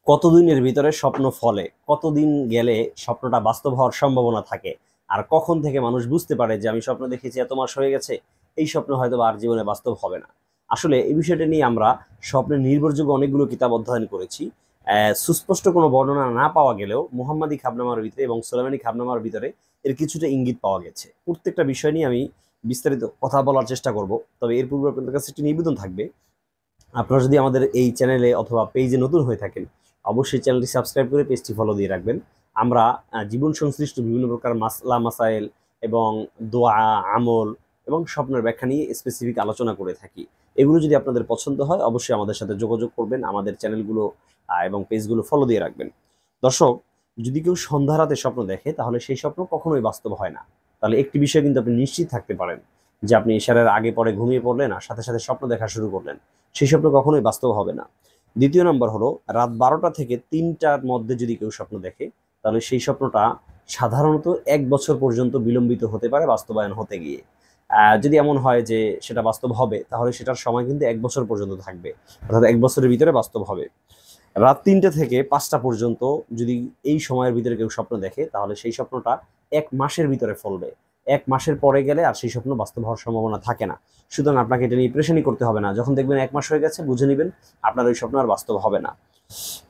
কতদিনের ভিতরে স্বপ্ন ফলে, কতদিন গেলে স্বপ্নটা বাস্তব হওয়ার সম্ভাবনা থাকে, আর কখন থেকে মানুষ বুঝতে পারে যে আমি স্বপ্ন দেখেছি এত মাস হয়ে গেছে, এই স্বপ্ন হয়তো আর জীবনে বাস্তব হবে না। আসলে এই বিষয়টা নিয়ে আমরা স্বপ্নের নির্ভরযোগ্য অনেকগুলো কিতাব অধ্যয়ন করেছি। সুস্পষ্ট কোনো বর্ণনা না পাওয়া গেলেও মুহাম্মাদি খাবনামার ভিতরে এবং সুলাইমানি খাবনামার ভিতরে এর কিছুটা ইঙ্গিত পাওয়া গেছে। প্রত্যেকটা বিষয় নিয়ে আমি বিস্তারিত কথা বলার চেষ্টা করব। তবে এর পূর্বে আপনাদের কাছে একটি নিবেদন থাকবে, আপনারা যদি আমাদের এই চ্যানেলে অথবা পেজে নতুন হয়ে থাকেন, অবশ্যই চ্যানেলটি সাবস্ক্রাইব করে পেজটি ফলো দিয়ে রাখবেন। আমরা জীবন সংশ্লিষ্ট বিভিন্ন প্রকার মাসলা মাসাইল এবং দোয়া, আমল এবং স্বপ্নের ব্যাখ্যা নিয়ে স্পেসিফিক আলোচনা করে থাকি। এগুলো যদি আপনাদের পছন্দ হয় অবশ্যই আমাদের সাথে যোগাযোগ করবেন, আমাদের চ্যানেলগুলো এবং পেজগুলো ফলো দিয়ে রাখবেন। দর্শক, যদি কেউ সন্ধ্যা রাতে স্বপ্ন দেখে তাহলে সেই স্বপ্ন কখনোই বাস্তব হয় না। তাহলে একটি বিষয় কিন্তু আপনি নিশ্চিত থাকতে পারেন যে আপনি ইশারের আগে পরে ঘুমিয়ে পড়লেন আর সাথে সাথে স্বপ্ন দেখা শুরু করলেন, সেই স্বপ্ন কখনোই বাস্তব হবে না। দ্বিতীয় নম্বর হলো, রাত 12টা থেকে 3টার মধ্যে যদি কেউ স্বপ্ন দেখে তাহলে সেই স্বপ্নটা সাধারণত 1 বছর পর্যন্ত বিলম্বিত হতে পারে বাস্তবায়ন হতে গিয়ে। যদি এমন হয় যে সেটা বাস্তব হবে তাহলে সেটার সময় কিন্তু 1 বছর পর্যন্ত থাকবে, অর্থাৎ 1 বছরের ভিতরে বাস্তব হবে। রাত 3টা থেকে 5টা পর্যন্ত যদি এই সময়ের ভিতরে কেউ স্বপ্ন দেখে তাহলে সেই স্বপ্নটা 1 মাসের ভিতরে ফলবে। 1 মাসের পরে গেলে আর সেই স্বপ্ন বাস্তব হওয়ার সম্ভাবনা থাকে না। সুতরাং আপনাকে এটা নিয়ে প্রেশানি করতে হবে না। যখন দেখবেন 1 মাস হয়ে গেছে বুঝে নেবেন আপনার ওই স্বপ্ন আর বাস্তব হবে না।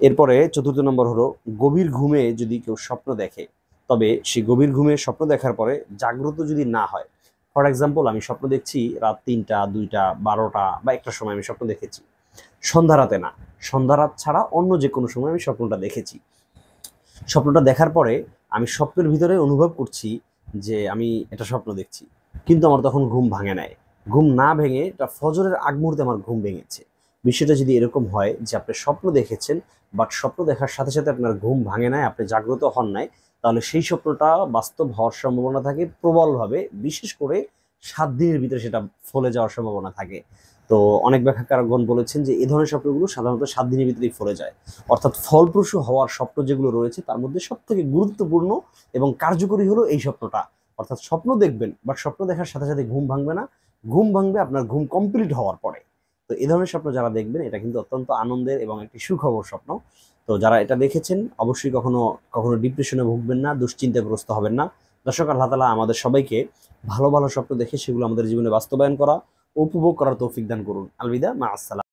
এরপরে চতুর্থ নম্বর হলো, গভীর ঘুমে যদি কেউ স্বপ্ন দেখে, তবে সেই গভীর ঘুমে স্বপ্ন দেখার পরে জাগ্রত যদি না হয়, ফর এক্সাম্পল আমি স্বপ্ন দেখছি রাত 3টা, 2টা, 12টা বা একটা সময় আমি স্বপ্ন দেখেছি, সন্ধ্যা রাতে না, সন্ধ্যা রাত ছাড়া অন্য যে কোনো সময় আমি স্বপ্নটা দেখেছি। স্বপ্নটা দেখার পরে আমি স্বপ্নের ভিতরে অনুভব করছি যে আমি এটা স্বপ্ন দেখছি, কিন্তু আমার তখন ঘুম ভাঙে নাই। ঘুম না ভেঙে এটা ফজরের আগ মুহূর্তে আমার ঘুম ভেঙেছে। বিষয়টা যদি এরকম হয় যে আপনি স্বপ্ন দেখেছেন বাট স্বপ্ন দেখার সাথে সাথে আপনার ঘুম ভাঙে নাই, আপনি জাগ্রত হন নাই, তাহলে সেই স্বপ্নটা বাস্তব হওয়ার সম্ভাবনা থাকে প্রবলভাবে। বিশেষ করে 7 দিনের ভিতরে সেটা ফলে যাওয়ার সম্ভাবনা থাকে। তো অনেক ব্যাখ্যাকারগণ বলেছেন যে এই ধরনের স্বপ্নগুলো সাধারণত 7 দিনের ভিতরেই ফলে যায়। অর্থাৎ ফলপ্রসূ হওয়ার স্বপ্ন যেগুলো রয়েছে তার মধ্যে সব থেকে গুরুত্বপূর্ণ এবং কার্যকরী হলো এই স্বপ্নটা। অর্থাৎ স্বপ্ন দেখবেন বাট স্বপ্ন দেখার সাথে সাথে ঘুম ভাঙবে না, ঘুম ভাঙবে আপনার ঘুম কমপ্লিট হওয়ার পরে। তো এই ধরনের স্বপ্ন যারা দেখবেন এটা কিন্তু অত্যন্ত আনন্দের এবং একটি সুখবর স্বপ্ন। তো যারা এটা দেখেছেন অবশ্যই কখনো কখনো ডিপ্রেশনে ভুগবেন না, দুশ্চিন্তাগ্রস্ত হবেন না। দর্শক, আল্লাহ তাআলা আমাদের সবাইকে ভালো ভালো স্বপ্ন দেখে সেগুলো আমাদের জীবনে বাস্তবায়ন করা ও উপভোগ করার তৌফিক দান করুন। আলবিদা, মা আসসালাম।